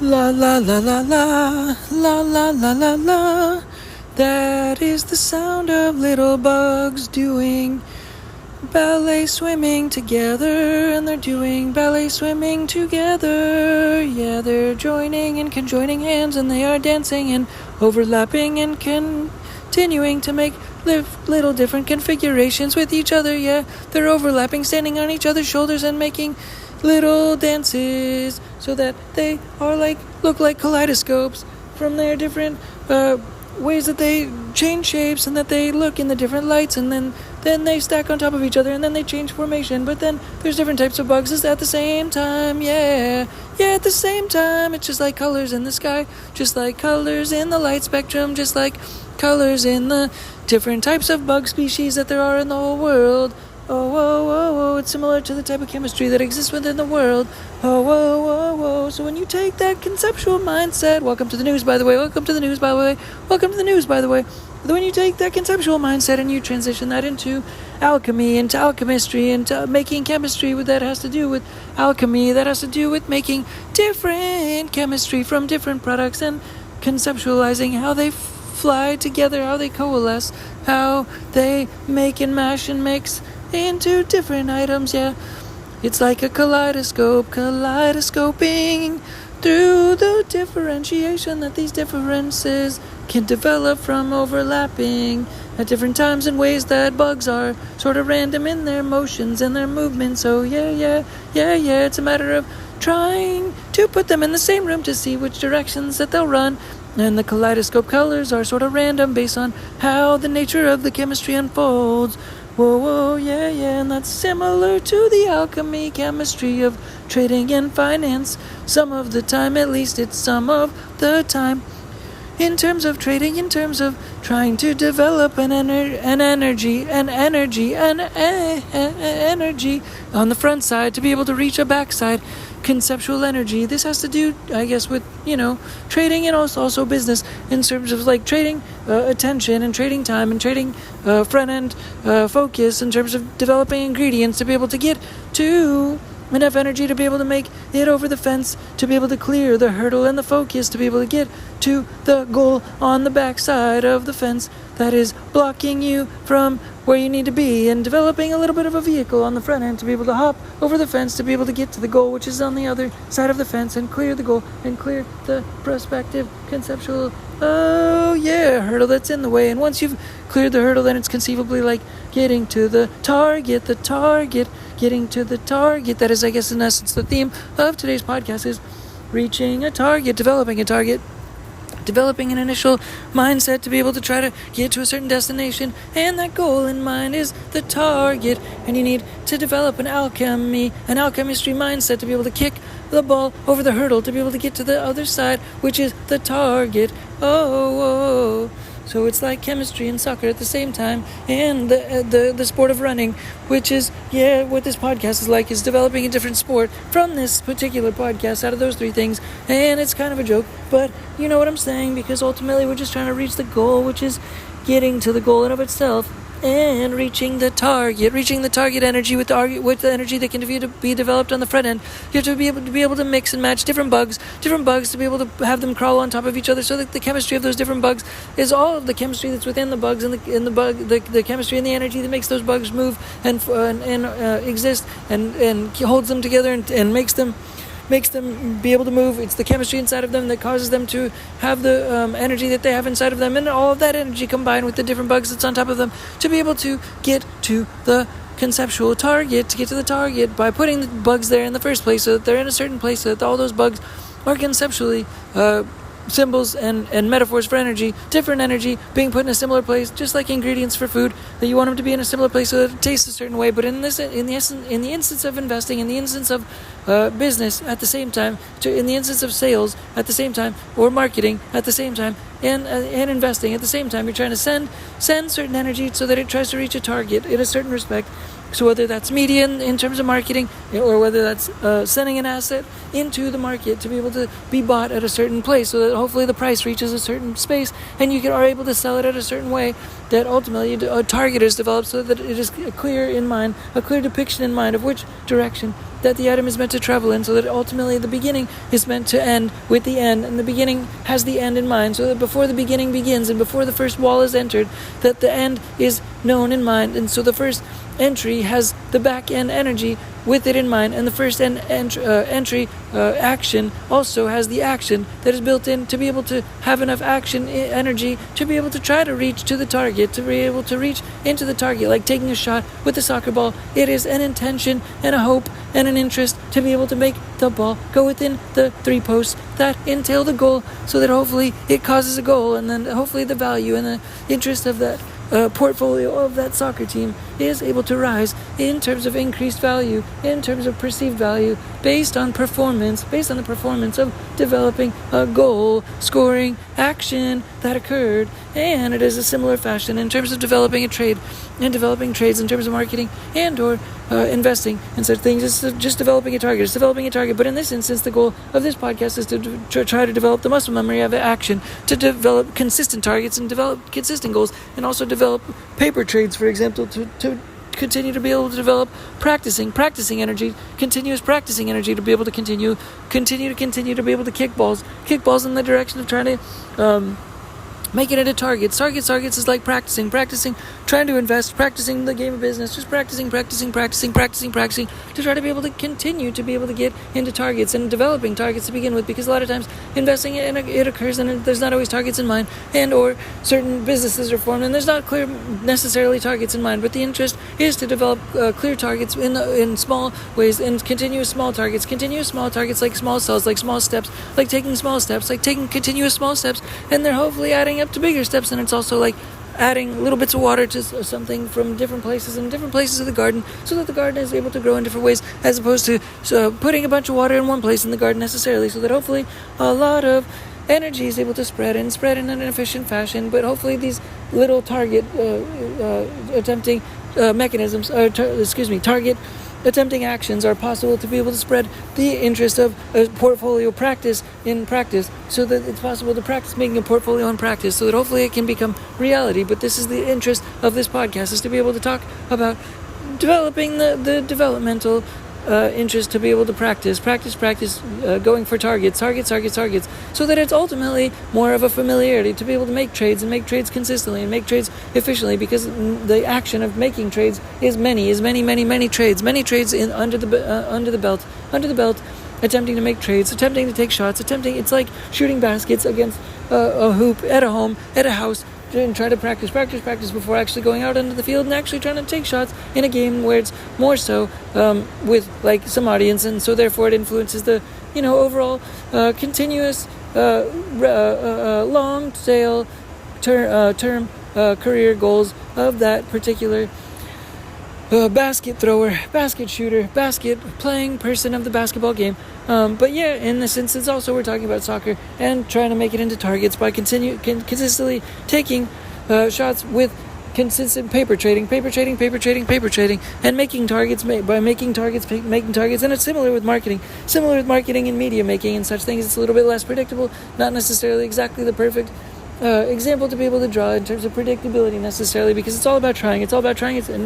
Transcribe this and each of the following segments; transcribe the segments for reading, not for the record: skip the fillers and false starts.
La la la la la, la la la la la. That is the sound of little bugs doing ballet swimming together, and they're doing ballet swimming together. Yeah, they're joining and conjoining hands, and they are dancing and overlapping and continuing to make little different configurations with each other. Yeah, they're overlapping, standing on each other's shoulders and making little dances so that they are look like kaleidoscopes from their different ways that they change shapes and that they look in the different lights, and then they stack on top of each other, and then they change formation. But then there's different types of bugs at the same time. Yeah, at the same time. It's just like colors in the sky, just like colors in the light spectrum, just like colors in the different types of bug species that there are in the whole world. Oh, whoa, whoa, whoa, it's similar to the type of chemistry that exists within the world. Oh, whoa, whoa, whoa. So when you take that conceptual mindset, welcome to the news, by the way, when you take that conceptual mindset and you transition that into alchemy, into alchemistry, into making chemistry that has to do with alchemy, that has to do with making different chemistry from different products and conceptualizing how they fly together, how they coalesce, how they make and mash and mix into different items. Yeah, it's like a kaleidoscope, kaleidoscoping through the differentiation that these differences can develop from overlapping at different times in ways that bugs are sort of random in their motions and their movements. So yeah, it's a matter of trying to put them in the same room to see which directions that they'll run. And the kaleidoscope colors are sort of random based on how the nature of the chemistry unfolds. Whoa, yeah, and that's similar to the alchemy chemistry of trading and finance. Some of the time, at least it's some of the time. In terms of trading, in terms of trying to develop an energy on the front side to be able to reach a backside. Conceptual energy. This has to do, I guess, with, trading and also business in terms of trading attention and trading time and trading front end focus in terms of developing ingredients to be able to get to enough energy to be able to make it over the fence, to be able to clear the hurdle and the focus, to be able to get to the goal on the backside of the fence that is blocking you from where you need to be, and developing a little bit of a vehicle on the front end to be able to hop over the fence to be able to get to the goal, which is on the other side of the fence, and clear the goal and clear the prospective conceptual hurdle that's in the way. And once you've cleared the hurdle, then it's conceivably like getting to the target, getting to the target. That is, I guess, in essence, the theme of today's podcast is reaching a target, developing a target, developing an initial mindset to be able to try to get to a certain destination, and that goal in mind is the target. And you need to develop an alchemistry mindset to be able to kick the ball over the hurdle to be able to get to the other side, which is the target. So it's like chemistry and soccer at the same time, and the sport of running, which is, what this podcast is like, is developing a different sport from this particular podcast out of those three things. And it's kind of a joke, but you know what I'm saying, because ultimately we're just trying to reach the goal, which is getting to the goal in of itself, and reaching the target energy with the energy that can be developed on the front end. You have to be able to mix and match different bugs to be able to have them crawl on top of each other, so that the chemistry of those different bugs is all of the chemistry that's within the bugs, and the chemistry and the energy that makes those bugs move and exist and holds them together and makes them be able to move. It's the chemistry inside of them that causes them to have the energy that they have inside of them, and all of that energy combined with the different bugs that's on top of them to be able to get to the conceptual target, to get to the target by putting the bugs there in the first place, so that they're in a certain place, so that all those bugs are conceptually symbols and metaphors for energy, different energy being put in a similar place, just like ingredients for food, that you want them to be in a similar place so that it tastes a certain way. But in the instance of investing, in the instance of business at the same time, in the instance of sales at the same time, or marketing at the same time, and investing at the same time, you're trying to send certain energy so that it tries to reach a target in a certain respect. So whether that's media in terms of marketing, or whether that's sending an asset into the market to be able to be bought at a certain place, so that hopefully the price reaches a certain space and you are able to sell it at a certain way, that ultimately a target is developed so that it is clear in mind, a clear depiction in mind of which direction that the item is meant to travel in, so that ultimately the beginning is meant to end with the end, and the beginning has the end in mind, so that before the beginning begins and before the first wall is entered, that the end is known in mind, and so the first entry has the back end energy with it in mind, and the first entry action also has the action that is built in to be able to have enough action energy to be able to try to reach to the target, to be able to reach into the target, like taking a shot with a soccer ball. It is an intention and a hope and an interest to be able to make the ball go within the 3 posts that entail the goal, so that hopefully it causes a goal, and then hopefully the value and the interest of that portfolio of that soccer team is able to rise in terms of increased value, in terms of perceived value, based on the performance of developing a goal scoring action that occurred. And it is a similar fashion in terms of developing a trade and developing trades in terms of marketing and or investing in such things. It's just developing a target. It's developing a target. But in this instance, the goal of this podcast is to try to develop the muscle memory of action, to develop consistent targets and develop consistent goals, and also develop paper trades, for example, to continue to be able to develop practicing energy, continuous practicing energy, to be able to continue to be able to kick balls in the direction of trying to make it into targets. Targets is like practicing, trying to invest, practicing the game of business, just practicing to try to be able to continue to be able to get into targets and developing targets to begin with, because a lot of times investing it occurs and there's not always targets in mind, and or certain businesses are formed and there's not clear necessarily targets in mind, but the interest is to develop clear targets in small ways, and continuous small targets like small cells, like small steps, like taking small steps, like taking continuous small steps, and they're hopefully adding up to bigger steps. And it's also like adding little bits of water to something from different places of the garden, so that the garden is able to grow in different ways, as opposed to putting a bunch of water in one place in the garden necessarily, so that hopefully a lot of energy is able to spread in an efficient fashion. But hopefully these little target attempting mechanisms, target attempting actions are possible to be able to spread the interest of a portfolio practice, so that it's possible to practice making a portfolio in practice, so that hopefully it can become reality. But this is the interest of this podcast, is to be able to talk about developing the developmental interest to be able to practice, going for targets, so that it's ultimately more of a familiarity to be able to make trades consistently and make trades efficiently, because the action of making trades is many trades under the belt, attempting to make trades, attempting to take shots, it's like shooting baskets against a hoop at a home, at a house, and try to practice before actually going out into the field and actually trying to take shots in a game where it's more so with like some audience, and so therefore it influences the overall continuous long tail term career goals of that particular basket thrower, basket shooter, basket playing person of the basketball game. But yeah, in this instance also we're talking about soccer and trying to make it into targets by consistently taking shots with consistent paper trading, and making targets, and it's similar with marketing and media making and such things. It's a little bit less predictable, not necessarily exactly the perfect example to be able to draw in terms of predictability necessarily, because it's all about trying, and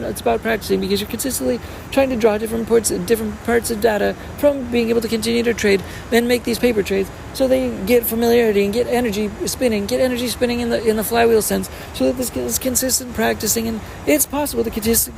it's about practicing, because you're consistently trying to draw different parts of data from being able to continue to trade and make these paper trades, so they get familiarity and get energy spinning in the flywheel sense, so that this is consistent practicing, and it's possible to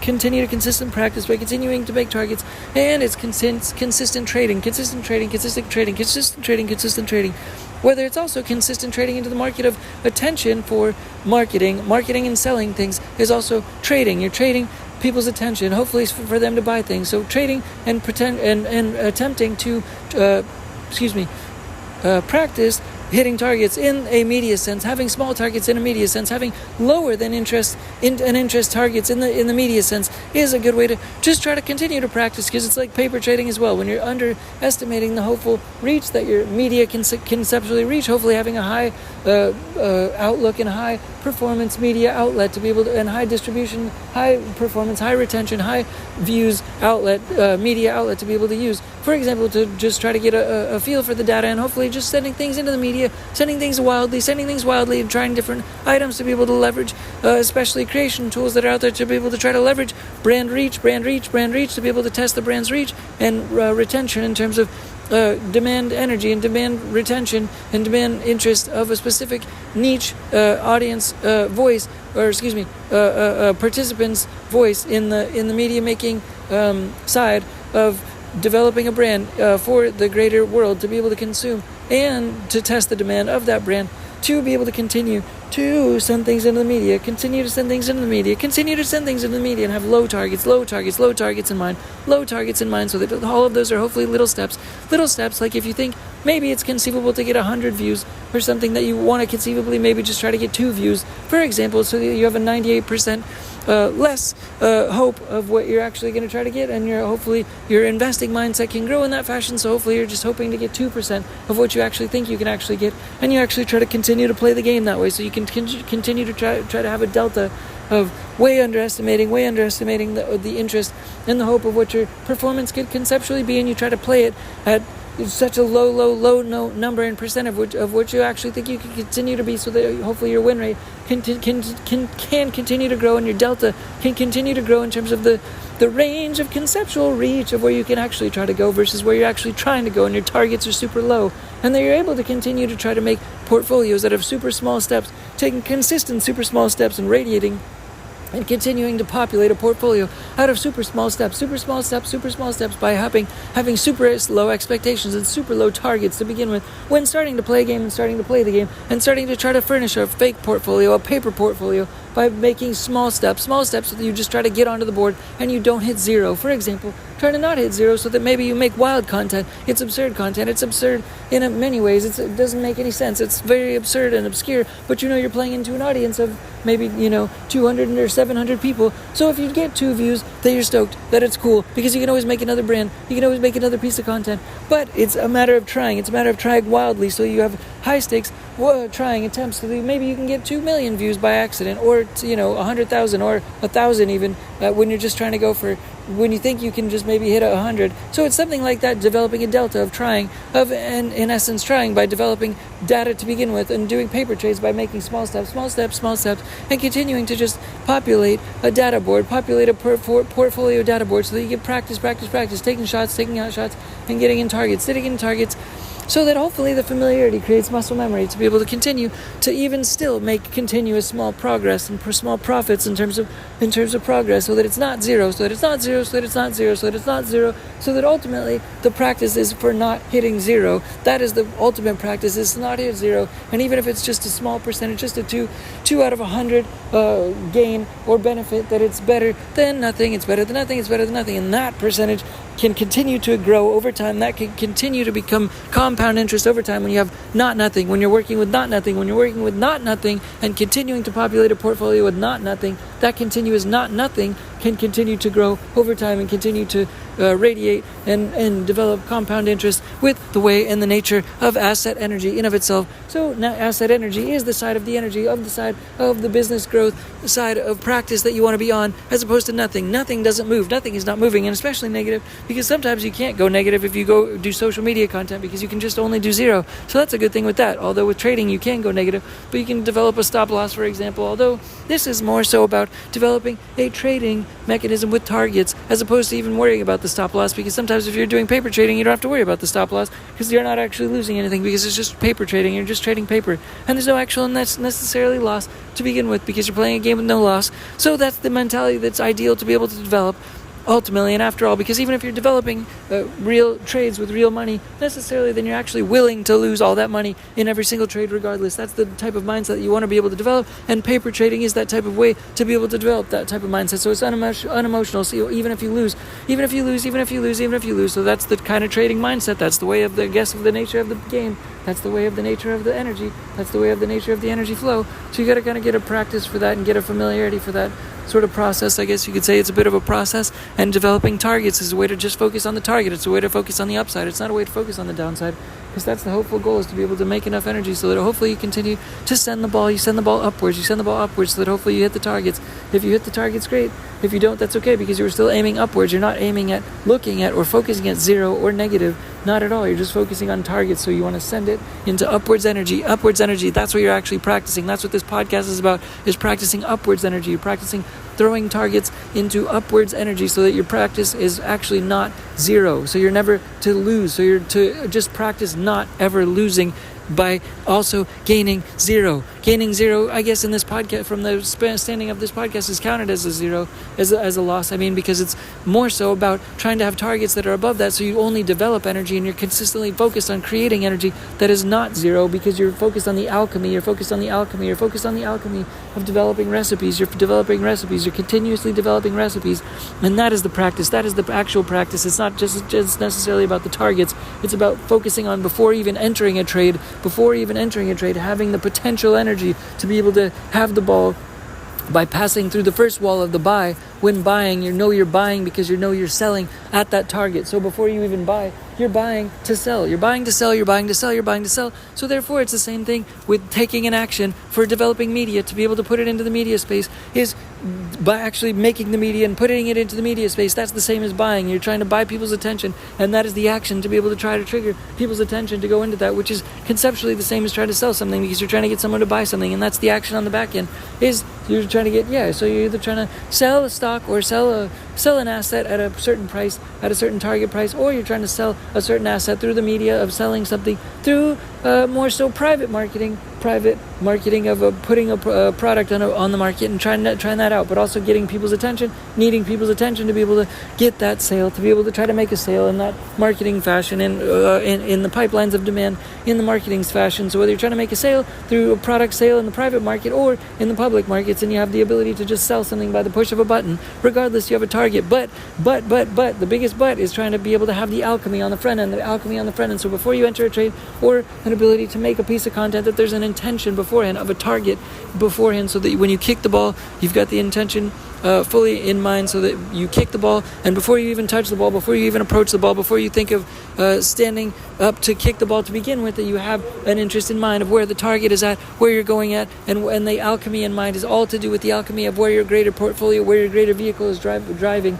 continue to consistent practice by continuing to make targets, and it's consistent trading, whether it's also consistent trading into the market of attention for marketing and selling things is also trading. You're trading people's attention, hopefully for them to buy things. So trading and attempting to practice hitting targets in a media sense, having small targets in a media sense, having lower than interest targets in the media sense is a good way to just try to continue to practice, because it's like paper trading as well. When you're underestimating the hopeful reach that your media can conceptually reach, hopefully having a high outlook and a high performance media outlet to be able to, and high distribution, high performance, high retention, high views outlet, media outlet to be able to use. For example, to just try to get a feel for the data, and hopefully just sending things into the media, sending things wildly, and trying different items to be able to leverage, especially creation tools that are out there to be able to try to leverage brand reach, to be able to test the brand's reach and retention in terms of demand energy and demand retention and demand interest of a specific niche audience voice, or participant's voice in the media making side of developing a brand for the greater world to be able to consume, and to test the demand of that brand to be able to continue to send things into the media, continue to send things into the media, and have low targets in mind, so that all of those are hopefully little steps, like if you think maybe it's conceivable to get 100 views or something, that you want to conceivably maybe just try to get 2 views, for example, so that you have a 98% less hope of what you're actually going to try to get, and hopefully your investing mindset can grow in that fashion, so hopefully you're just hoping to get 2% of what you actually think you can actually get, and you actually try to continue to play the game that way, so you can continue to try to have a delta of way underestimating the interest and the hope of what your performance could conceptually be, and you try to play it at such a low number and percent of what you actually think you can continue to be, so that hopefully your win rate can continue to grow, and your delta can continue to grow in terms of the range of conceptual reach of where you can actually try to go versus where you're actually trying to go, and your targets are super low, and that you're able to continue to try to make portfolios that have super small steps, taking consistent super small steps and radiating and continuing to populate a portfolio out of super small steps by having super low expectations and super low targets to begin with when starting to play a game and starting to play the game, and starting to try to furnish a fake portfolio, a paper portfolio, by making small steps so that you just try to get onto the board and you don't hit 0. For example, try to not hit 0 so that maybe you make wild content. It's absurd content. It's absurd in many ways. It doesn't make any sense. It's very absurd and obscure, but you're playing into an audience of maybe 200 or 700 people. So if you get 2 views, then you're stoked that it's cool, because you can always make another brand, you can always make another piece of content. But it's a matter of trying. It's a matter of trying wildly, so you have high stakes trying attempts to maybe you can get 2 million views by accident, or 100,000 or 1,000 even, when you're just trying to go for, when you think you can just maybe hit 100. So it's something like that, developing a delta of trying, and in essence trying by developing data to begin with, and doing paper trades by making small steps, and continuing to just populate a data board, populate a portfolio data board, so that you can practice, taking out shots, and getting in targets, so that hopefully the familiarity creates muscle memory to be able to continue to even still make continuous small progress and small profits in terms of progress, so that it's not zero, so that ultimately the practice is for not hitting 0. That is the ultimate practice, is to not hit 0, and even if it's just a small percentage, just a 2 out of 100 gain or benefit, that it's better than nothing, and that percentage can continue to grow over time. That can continue to become compound interest over time when you have not nothing, when you're working with not nothing, and continuing to populate a portfolio with not nothing. That continuous not nothing can continue to grow over time and continue to radiate and develop compound interest with the way and the nature of asset energy in of itself. So now asset energy is the side of the energy, of the side of the business growth, the side of practice that you want to be on, as opposed to nothing. Nothing doesn't move. Nothing is not moving, and especially negative, because sometimes you can't go negative if you go do social media content, because you can just only do 0. So that's a good thing with that. Although with trading you can go negative, but you can develop a stop loss, for example. Although this is more so about developing a trading mechanism with targets, as opposed to even worrying about the stop loss, because sometimes if you're doing paper trading, you don't have to worry about the stop loss, because you're not actually losing anything, because it's just paper trading. You're just trading paper, and there's no actual necessarily loss to begin with, because you're playing a game with no loss. So that's the mentality that's ideal to be able to develop ultimately, and after all, because even if you're developing real trades with real money, necessarily, then you're actually willing to lose all that money in every single trade regardless. That's the type of mindset that you want to be able to develop, and paper trading is that type of way to be able to develop that type of mindset. So it's unemotional. So even if you lose, so that's the kind of trading mindset. That's the way of the nature of the game. That's the way of the nature of the energy. That's the way of the nature of the energy flow. So you got to kind of get a practice for that and get a familiarity for that sort of process. I guess you could say it's a bit of a process, and developing targets is a way to just focus on the target. It's a way to focus on the upside. It's not a way to focus on the downside. because that's the hopeful goal, is to be able to make enough energy so that hopefully you continue to send the ball. You send the ball upwards so that hopefully you hit the targets. If you hit the targets, great. If you don't, that's okay, because you were still aiming upwards. You're not aiming at, looking at, or focusing at zero or negative. Not at all. You're just focusing on targets. So you want to send it into upwards energy. That's what you're actually practicing. That's what this podcast is about, is practicing upwards energy. You're practicing throwing targets into upwards energy so that your practice is actually not zero. So you're never to lose. So you're to just practice not ever losing by also gaining zero. Gaining zero, I guess, in this podcast, from the standing of this podcast, is counted as a zero, as a loss. I mean, because it's more so about trying to have targets that are above that, so you only develop energy, and you're consistently focused on creating energy that is not zero, because you're focused on the alchemy. You're focused on the alchemy of developing recipes. You're continuously developing recipes, and that is the practice. That is the actual practice. It's not just necessarily about the targets. It's about focusing on, before even entering a trade, having the potential energy to be able to have the ball by passing through the first wall of the buy. When buying, you're buying because you're selling at that target. So before you even buy, you're buying to sell. You're buying to sell. So therefore, it's the same thing with taking an action for developing media. To be able to put it into the media space is by actually making the media and putting it into the media space. That's the same as buying. You're trying to buy people's attention, and that is the action to be able to try to trigger people's attention to go into that, which is conceptually the same as trying to sell something, because you're trying to get someone to buy something, and that's the action on the back end. Is you're trying to get, so you're either trying to sell a stock or sell an asset at a certain price, at a certain target price, or you're trying to sell a certain asset through the media of selling something through more so private marketing of putting a product on the market and trying that out, but also getting people's attention, needing people's attention to be able to get that sale, to be able to try to make a sale in that marketing fashion, and in the pipelines of demand in the marketing's fashion. So whether you're trying to make a sale through a product sale in the private market or in the public markets, and you have the ability to just sell something by the push of a button, regardless, you have a target. But the biggest but is trying to be able to have the alchemy on the front end. So before you enter a trade, or an ability to make a piece of content, that there's an intention beforehand of a target beforehand, so that when you kick the ball, you've got the intention fully in mind, so that you kick the ball, and before you even touch the ball, before you even approach the ball, before you think of standing up to kick the ball to begin with, that you have an interest in mind of where the target is at, where you're going at, and the alchemy in mind is all to do with the alchemy of where your greater portfolio, where your greater vehicle is driving,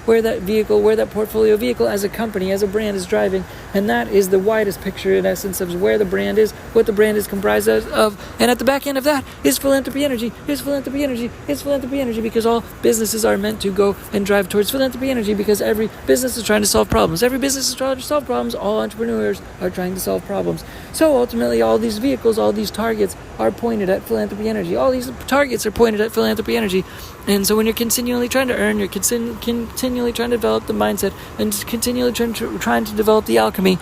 where that portfolio vehicle as a company, as a brand, is driving. And that is the widest picture, in essence, of where the brand is, what the brand is comprised of. And at the back end of that is philanthropy energy, because all businesses are meant to go and drive towards philanthropy energy, because every business is trying to solve problems. Every business is trying to solve problems. All entrepreneurs are trying to solve problems. So ultimately, all these vehicles, all these targets are pointed at philanthropy energy. All these targets are pointed at philanthropy energy. And so when you're continually trying to earn, you're continually trying to develop the mindset, and continually trying to develop the alchemy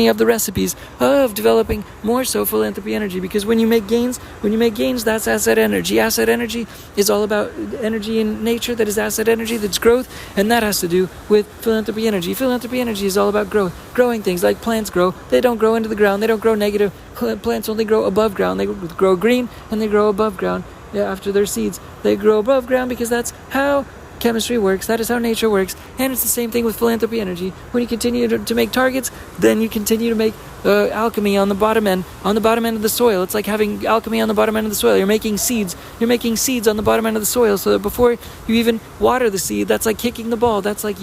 of the recipes of developing more so philanthropy energy. Because when you make gains, that's asset energy. Asset energy is all about energy in nature, that is asset energy, that's growth, and that has to do with philanthropy energy. Philanthropy energy is all about growth, growing things like plants grow. They don't grow into the ground, they don't grow negative. Plants only grow above ground. They grow green, and they grow above ground. After their seeds, they grow above ground, because that's how chemistry works. That is how nature works. And it's the same thing with philanthropy energy. When you continue to make targets, then you continue to make alchemy on the bottom end of the soil. It's like having alchemy on the bottom end of the soil. You're making seeds on the bottom end of the soil, so that before you even water the seed, that's like kicking the ball. That's like,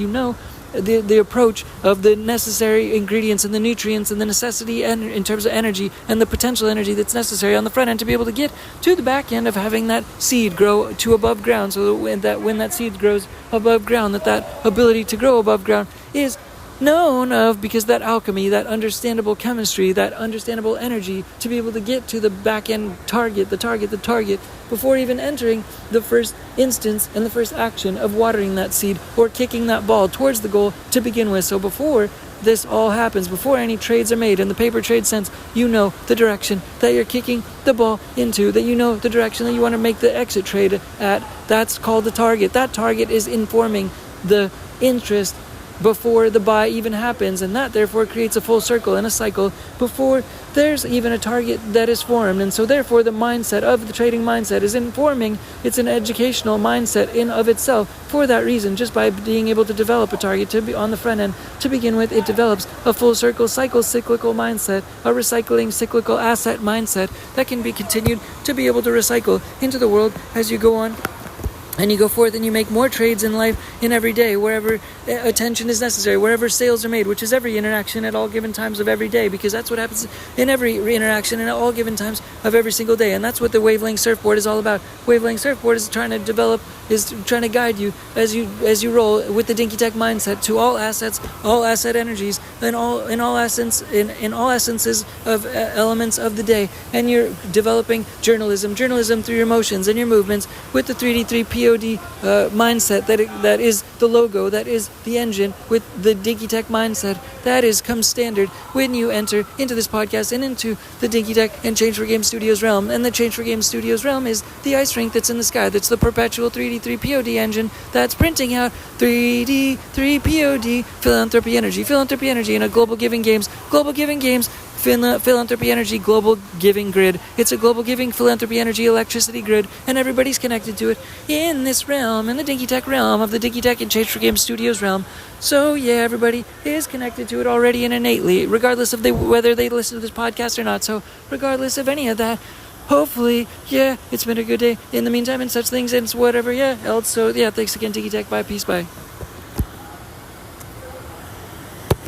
the approach of the necessary ingredients and the nutrients and the necessity and in terms of energy and the potential energy that's necessary on the front end to be able to get to the back end of having that seed grow to above ground, so that when that seed grows above ground, that ability to grow above ground is known of, because that alchemy, that understandable chemistry, that understandable energy to be able to get to the back end target, the target, before even entering the first instance and the first action of watering that seed or kicking that ball towards the goal to begin with. So before this all happens, before any trades are made in the paper trade sense, the direction that you're kicking the ball into, that the direction that you want to make the exit trade at. That's called the target. That target is informing the interest before the buy even happens, and that therefore creates a full circle and a cycle before there's even a target that is formed. And so therefore the mindset of the trading mindset is informing. It's an educational mindset in of itself. For that reason, just by being able to develop a target to be on the front end to begin with, it develops a full circle cyclical mindset, a recycling cyclical asset mindset that can be continued to be able to recycle into the world as you go on. And you go forth and you make more trades in life in every day, wherever attention is necessary, wherever sales are made, which is every interaction at all given times of every day, because that's what happens in every interaction and at all given times of every single day. And that's what the wavelength surfboard is all about. Wavelength surfboard is trying to develop, is trying to guide you as you roll with the DINKY TehC mindset to all assets, all asset energies, in all essences of elements of the day. And you're developing journalism through your motions and your movements with the 3D3 POD mindset that is the logo, that is the engine, with the DINKY TehC mindset that is comes standard when you enter into this podcast and into the DINKY TehC and Change for Game Studios realm. And the Change for Game Studios realm is the ice rink that's in the sky, that's the perpetual 3D3 POD engine that's printing out 3D3 POD philanthropy energy in a global giving games philanthropy energy global giving grid. It's a global giving philanthropy energy electricity grid, and everybody's connected to it in this realm, in the DINKY TehC realm of the DINKY TehC and Change for Game Studios realm. So yeah, everybody is connected to it already and innately, regardless of whether they listen to this podcast or not. So regardless of any of that, hopefully, yeah, it's been a good day in the meantime and such things and whatever, yeah, else. So yeah, thanks again, DINKY TehC. Bye, peace, bye.